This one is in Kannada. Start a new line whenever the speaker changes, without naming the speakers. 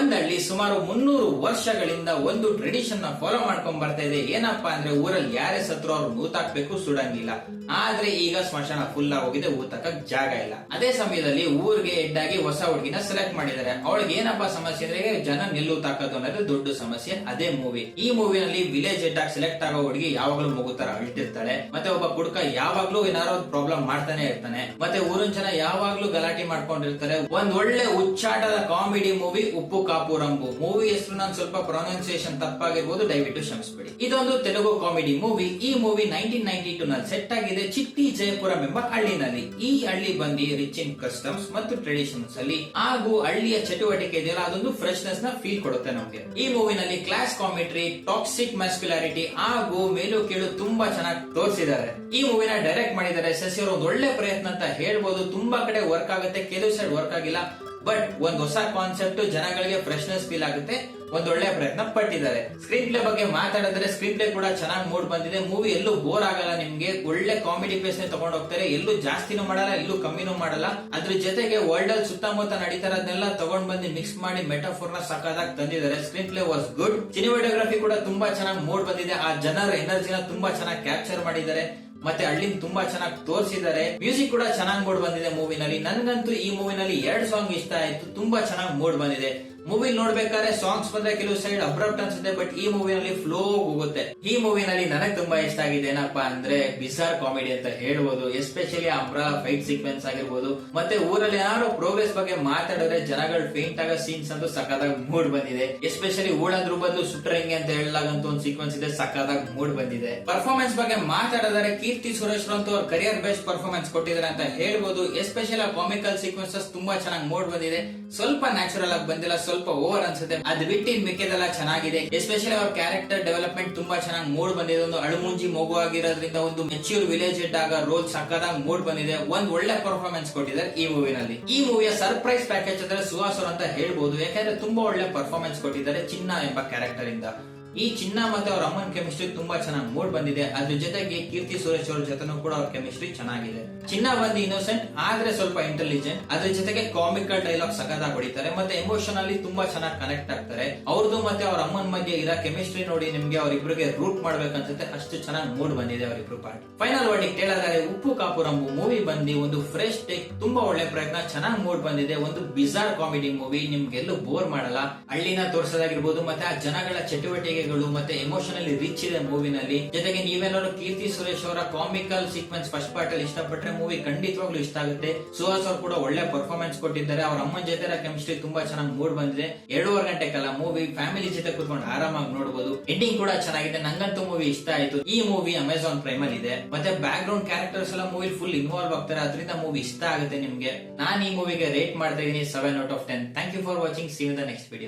ಒಂದಳ್ಳಿ ಸುಮಾರು 300 ವರ್ಷಗಳಿಂದ ಒಂದು ಟ್ರೆಡಿಷನ್ ನ ಫಾಲೋ ಮಾಡ್ಕೊಂಡ್ ಬರ್ತಾ ಇದೆ. ಏನಪ್ಪಾ ಅಂದ್ರೆ ಊರಲ್ಲಿ ಯಾರೇ ಸತ್ರು ಅವ್ರು ಊತಾಕ್ಬೇಕು, ಸುಡಂಗಿಲ್ಲ. ಆದ್ರೆ ಈಗ ಸ್ಮಶಾನ ಫುಲ್ ಆಗೋಗಿದೆ, ಊತಕಕ್ ಜಾಗ ಇಲ್ಲ. ಅದೇ ಸಮಯದಲ್ಲಿ ಊರಿಗೆ ಹೆಡ್ ಆಗಿ ಹೊಸ ಹುಡುಗಿನ ಸೆಲೆಕ್ಟ್ ಮಾಡಿದ್ದಾರೆ. ಅವಳಿಗೆ ಏನಪ್ಪಾ ಸಮಸ್ಯೆ ಅಂದ್ರೆ ಜನ ನಿಲ್ಲುತ್ತಾಕೋದು ಅನ್ನೋದು ದೊಡ್ಡ ಸಮಸ್ಯೆ. ಅದೇ ಮೂವಿ. ಈ ಮೂವಿನಲ್ಲಿ ವಿಲೇಜ್ ಹೆಡ್ ಆಗಿ ಸೆಲೆಕ್ಟ್ ಆಗೋ ಹುಡುಗಿ ಯಾವಾಗ್ಲೂ ಮಗುತರ ಅಳ್ತಿರ್ತಾಳೆ. ಮತ್ತೆ ಒಬ್ಬ ಕುಡುಕ ಯಾವಾಗ್ಲೂ ಏನಾರೋ ಪ್ರಾಬ್ಲಮ್ ಮಾಡ್ತಾನೆ ಇರ್ತಾನೆ. ಮತ್ತೆ ಊರಿನ ಜನ ಯಾವಾಗ್ಲೂ ಗಲಾಟೆ ಮಾಡ್ಕೊಂಡಿರ್ತಾರೆ. ಒಂದ್ ಒಳ್ಳೆ ಉಚ್ಚಾಟದ ಕಾಮಿಡಿ ಮೂವಿ ಉಪ್ಪು ಕಾಪು ರಂಬು. ಮೂವಿ ಹೆಸರು ನಾನು ಸ್ವಲ್ಪ ಪ್ರೊನೌನ್ಸಿಯೇಷನ್ ತಪ್ಪಾಗಿರ್ಬೋದು, ದಯವಿಟ್ಟು ಕ್ಷಮಿಸಬೇಡಿ. ಇದೊಂದು ತೆಲುಗು ಕಾಮಿಡಿ ಮೂವಿ. ಈ ಮೂವಿ 1992 ನಲ್ಲಿ ಸೆಟ್ ಆಗಿದೆ ಚಿಟ್ಟಿ ಜಯಪುರಂ ಎಂಬ ಹಳ್ಳಿನಲ್ಲಿ. ಈ ಹಳ್ಳಿ ಬಂದು ರಿಚ್ ಇನ್ ಕಸ್ಟಮ್ಸ್ ಮತ್ತು ಟ್ರೆಡಿಷನ್ಸ್ ಅಲ್ಲಿ ಹಾಗೂ ಹಳ್ಳಿಯ ಚಟುವಟಿಕೆ ಇದೆಯಲ್ಲ, ಅದೊಂದು ಫ್ರೆಶ್ನೆಸ್ ನ ಫೀಲ್ ಕೊಡುತ್ತೆ ನಮಗೆ. ಈ ಮೂವಿನಲ್ಲಿ ಕ್ಲಾಸ್ ಕಾಮಿಟ್ರಿ, ಟಾಕ್ಸಿಕ್ ಮ್ಯಾಸ್ಕ್ಯುಲಾರಿಟಿ ಹಾಗೂ ಮೇಲು ಕೀಳು ತುಂಬಾ ಚೆನ್ನಾಗಿ ತೋರಿಸಿದ್ದಾರೆ. ಈ ಮೂವಿನ ಡೈರೆಕ್ಟ್ ಮಾಡಿದ್ದಾರೆ ಶಶಿ ಅವರು. ಒಂದು ಒಳ್ಳೆ ಪ್ರಯತ್ನ ಅಂತ ಹೇಳ್ಬೋದು. ತುಂಬಾ ಕಡೆ ವರ್ಕ್ ಆಗುತ್ತೆ, ಕೆಲವು ಸೈಡ್ ವರ್ಕ್ ಆಗಿಲ್ಲ. ಬಟ್ ಒಂದ್ ಹೊಸ ಕಾನ್ಸೆಪ್ಟ್, ಜನಗಳಿಗೆ ಫ್ರೆಶ್ನೆಸ್ ಫೀಲ್ ಆಗುತ್ತೆ. ಒಂದೊಳ್ಳೆ ಪ್ರಯತ್ನ ಪಟ್ಟಿದ್ದಾರೆ. ಸ್ಕ್ರೀನ್ ಪ್ಲೇ ಬಗ್ಗೆ ಮಾತಾಡಿದ್ರೆ ಸ್ಕ್ರೀನ್ ಪ್ಲೇ ಕೂಡ ಚೆನ್ನಾಗಿ ಮೂಡ್ ಬಂದಿದೆ. ಮೂವಿ ಎಲ್ಲೂ ಬೋರ್ ಆಗಲ್ಲ ನಿಮ್ಗೆ. ಒಳ್ಳೆ ಕಾಮಿಡಿ ಪೇಸ್ ತಗೊಂಡ್ ಹೋಗ್ತಾರೆ. ಎಲ್ಲೂ ಜಾಸ್ತಿನೂ ಮಾಡಲ್ಲ, ಎಲ್ಲೂ ಕಮ್ಮಿನೂ ಮಾಡಲ್ಲ. ಅದ್ರ ಜೊತೆಗೆ ವರ್ಲ್ಡ್ ಅಲ್ಲಿ ಸುತ್ತಮುತ್ತ ನಡೀತಾರದನ್ನೆಲ್ಲ ತಗೊಂಡ್ ಬಂದು ಮಿಕ್ಸ್ ಮಾಡಿ ಮೆಟಾಫೋರ್ ನ ಸಕ್ಕದಾಗಿ ತಂದಿದ್ದಾರೆ. Screen play was good. Cinematography ಕೂಡ ತುಂಬಾ ಚೆನ್ನಾಗಿ ಮೂಡ್ ಬಂದಿದೆ. ಆ ಜನರ ಎನರ್ಜಿನ ತುಂಬಾ ಚೆನ್ನಾಗಿ ಕ್ಯಾಪ್ಚರ್ ಮಾಡಿದ್ದಾರೆ. ಮತ್ತೆ ಹಳ್ಳಿನ ತುಂಬಾ ಚೆನ್ನಾಗಿ ತೋರಿಸಿದ್ದಾರೆ. ಮ್ಯೂಸಿಕ್ ಕೂಡ ಚೆನ್ನಾಗಿ ಮೂಡ್ ಬಂದಿದೆ ಮೂವಿನಲ್ಲಿ. ನನ್ಗಂತೂ ಈ ಮೂವಿನಲ್ಲಿ 2 ಸಾಂಗ್ ಇಷ್ಟ ಆಯ್ತು. ತುಂಬಾ ಚೆನ್ನಾಗಿ ಮೂಡ್ ಬಂದಿದೆ. ಮೂವಿ ನೋಡ್ಬೇಕಾದ್ರೆ ಸಾಂಗ್ಸ್ ಬಂದ್ರೆ ಕೆಲವು ಸೈಡ್ ಅಬ್ರಪ್ಟ್ ಅನ್ಸುತ್ತೆ, ಬಟ್ ಈ ಮೂವಿನಲ್ಲಿ ಫ್ಲೋ ಹೋಗುತ್ತೆ. ಈ ಮೂವಿನಲ್ಲಿ ನನಗೆ ತುಂಬಾ ಇಷ್ಟ ಆಗಿದೆ ಏನಪ್ಪಾ ಅಂದ್ರೆ ಬಿಸಾರ್ ಕಾಮಿಡಿ ಅಂತ ಹೇಳ್ಬೋದು. ಎಸ್ಪೆಷಲಿ ಅಮ್ರಾ ಫೈಟ್ ಸೀಕ್ವೆನ್ಸ್ ಆಗಿರ್ಬೋದು. ಮತ್ತೆ ಊರಲ್ಲಿ ಏನಾದ್ರು ಪ್ರೋಗ್ರೆಸ್ ಬಗ್ಗೆ ಮಾತಾಡಿದ್ರೆ ಜನಗಳು ಫೇಂಟ್ ಆಗೋ ಸೀನ್ಸ್ ಅಂತೂ ಸಕ್ಕದಾಗಿ ಮೂಡ್ ಬಂದಿದೆ. ಎಸ್ಪೆಷಲಿ ಊಳಂದ್ರ ಬದಲು ಸುಟ್ರಂಗೆ ಅಂತ ಹೇಳಲಾಗಂತೂ ಒಂದು ಸೀಕ್ವೆನ್ಸ್ ಇದೆ, ಸಕ್ಕದಾಗಿ ಮೂಡ್ ಬಂದಿದೆ. ಪರ್ಫಾರ್ಮೆನ್ಸ್ ಬಗ್ಗೆ ಮಾತಾಡಿದರೆ ಕೀರ್ತಿ ಸುರೇಶ್ ಅಂತೂ ಅವ್ರ ಕರಿಯರ್ ಬೆಸ್ಟ್ ಪರ್ಫಾರ್ಮೆನ್ಸ್ ಕೊಟ್ಟಿದ್ದಾರೆ ಅಂತ ಹೇಳ್ಬೋದು. ಎಸ್ಪೆಷಲಿ ಆ ಕಾಮಿಕಲ್ ಸೀಕ್ವೆನ್ಸಸ್ ತುಂಬಾ ಚೆನ್ನಾಗಿ ಮೂಡ್ ಬಂದಿದೆ. ಸ್ವಲ್ಪ ನ್ಯಾಚುರಲ್ ಆಗಿ ಬಂದಿಲ್ಲ, ಸ್ವಲ್ಪ ಓವರ್ ಅನ್ಸುತ್ತೆ. ಅದು ಬಿಟ್ಟು ಮಿಕ್ಕಿದೆಲ್ಲ ಚೆನ್ನಾಗಿದೆ. ಎಸ್ಪೆಷಲಿ ಅವ್ರ ಕ್ಯಾರೆಕ್ಟರ್ ಡೆವಲಪ್ಮೆಂಟ್ ತುಂಬಾ ಚೆನ್ನಾಗಿ ಮೂಡ್ ಬಂದಿದೆ. ಒಂದು ಅಳುಮುಂಜಿ ಮಗು ಆಗಿರೋದ್ರಿಂದ ಒಂದು ಮೆಚ್ಯೂರ್ ವಿಲೇಜ್ ಹೆಡ್ ಆಗ ರೋಲ್ ಸಕ್ಕದಾಗಿ ಮೂಡ್ ಬಂದಿದೆ. ಒಂದ್ ಒಳ್ಳೆ ಪರ್ಫಾರ್ಮೆನ್ಸ್ ಕೊಟ್ಟಿದ್ದಾರೆ ಈ ಮೂವಿನಲ್ಲಿ. ಈ ಮೂವಿಯ ಸರ್ಪ್ರೈಸ್ ಪ್ಯಾಕೇಜ್ ಅಂದ್ರೆ ಸುಹಾಸ್ ಅಂತ ಹೇಳ್ಬೋದು. ಯಾಕಂದ್ರೆ ತುಂಬಾ ಒಳ್ಳೆ ಪರ್ಫಾರ್ಮೆನ್ಸ್ ಕೊಟ್ಟಿದ್ದಾರೆ ಚಿನ್ನ ಎಂಬ ಕ್ಯಾರೆಕ್ಟರ್ ಇಂದ. ಈ ಚಿನ್ನ ಮತ್ತೆ ಅವ್ರ ಅಮ್ಮನ ಕೆಮಿಸ್ಟ್ರಿ ತುಂಬಾ ಚೆನ್ನಾಗಿ ಮೂಡ್ ಬಂದಿದೆ. ಅದ್ರ ಜೊತೆಗೆ ಕೀರ್ತಿ ಸುರೇಶ್ ಅವ್ರ ಜೊತೆನೂ ಕೂಡ ಅವ್ರ ಕೆಮಿಸ್ಟ್ರಿ ಚೆನ್ನಾಗಿದೆ. ಚಿನ್ನ ಬಂದು ಇನ್ನೋಸೆಂಟ್ ಆದ್ರೆ ಸ್ವಲ್ಪ ಇಂಟೆಲಿಜೆಂಟ್. ಅದ್ರ ಜೊತೆಗೆ ಕಾಮಿಕಲ್ ಡೈಲಾಗ್ ಸಖತ್ತಾಗಿ ಹೊಡಿತಾರೆ. ಮತ್ತೆ ಎಮೋಷನಲಿ ತುಂಬಾ ಚೆನ್ನಾಗಿ ಕನೆಕ್ಟ್ ಆಗ್ತಾರೆ. ಅವ್ರದ್ದು ಮತ್ತೆ ಅವ್ರ ಅಮ್ಮನ ಮಧ್ಯೆ ಇರೋ ಕೆಮಿಸ್ಟ್ರಿ ನೋಡಿ ನಿಮ್ಗೆ ಅವ್ರಿಬ್ರಿಗೆ ರೂಟ್ ಮಾಡ್ಬೇಕನ್ಸುತ್ತೆ. ಅಷ್ಟು ಚೆನ್ನಾಗಿ ಮೂಡ್ ಬಂದಿದೆ ಅವರಿಬ್ರು ಪಾರ್ಟ್. ಫೈನಲ್ ವರ್ಡಿಕ್ಟ್ ಹೇಳಿದರೆ ಉಪ್ಪು ಕಾಪು ರಂಬು ಮೂವಿ ಬಂದು ಒಂದು ಫ್ರೆಶ್ ಟೇಕ್, ತುಂಬಾ ಒಳ್ಳೆ ಪ್ರಯತ್ನ, ಚೆನ್ನಾಗಿ ಮೂಡ್ ಬಂದಿದೆ. ಒಂದು ಬಿಜಾರ್ ಕಾಮಿಡಿ ಮೂವಿ, ನಿಮ್ಗೆಲ್ಲೂ ಬೋರ್ ಮಾಡಲ್ಲ. ಹಳ್ಳಿನ ತೋರಿಸೋದಾಗಿರ್ಬೋದು, ಮತ್ತೆ ಆ ಜನಗಳ ಚಟುವಟಿಕೆ ಮತ್ತೆ ಎಮೋಷನಲಿ ರಿಚ್ ಇದೆ ಮೂವಿನಲ್ಲಿ. ಜೊತೆಗೆ ನೀವೇನಾದ್ರು ಕೀರ್ತಿ ಸುರೇಶ್ ಅವರ ಕಾಮಿಕಲ್ ಸೀಕ್ವೆನ್ಸ್ ಫಸ್ಟ್ ಪಾರ್ಟ್ ಅಲ್ಲಿ ಇಷ್ಟಪಟ್ರೆ ಮೂವಿ ಖಂಡಿತವಾಗ್ಲೂ ಇಷ್ಟ ಆಗುತ್ತೆ. ಸುಹಾಸ್ ಅವರು ಕೂಡ ಒಳ್ಳೆ ಪರ್ಫಾರ್ಮೆನ್ಸ್ ಕೊಟ್ಟಿದ್ದಾರೆ. ಅವ್ರ ಅಮ್ಮನ ಜೊತೆ ಕೆಮಿಸ್ಟ್ರಿ ತುಂಬಾ ಚೆನ್ನಾಗಿ ಮೂಡ್ ಬಂದಿದೆ. 2.5 ಗಂಟೆ ಕಾಲ ಮೂವಿ ಫ್ಯಾಮಿಲಿ ಜೊತೆ ಕೂತ್ಕೊಂಡು ಆರಾಮಾಗಿ ನೋಡಬಹುದು. ಎಂಡಿಂಗ್ ಕೂಡ ಚೆನ್ನಾಗಿದೆ. ನಂಗಂತೂ ಮೂವಿ ಇಷ್ಟ ಆಯ್ತು. ಈ ಮೂವಿ ಅಮೆಜಾನ್ ಪ್ರೈಮ್ ಅಲ್ಲಿ ಇದೆ. ಮತ್ತೆ ಬ್ಯಾಕ್ ಗ್ರೌಂಡ್ ಕ್ಯಾರೆಕ್ಟರ್ಸ್ ಎಲ್ಲ ಮೂವಿ ಫುಲ್ ಇನ್ವಾಲ್ವ್ ಆಗ್ತಾರೆ. ಅದರಿಂದ ಮೂವಿ ಇಷ್ಟ ಆಗುತ್ತೆ ನಿಮ್ಗೆ. ನಾನು ಈ ಮೂವಿಗೆ ರೇಟ್ ಮಾಡ್ತಾ ಇದೀನಿ 7 out of 10. Thank you for watching. See you in the next video.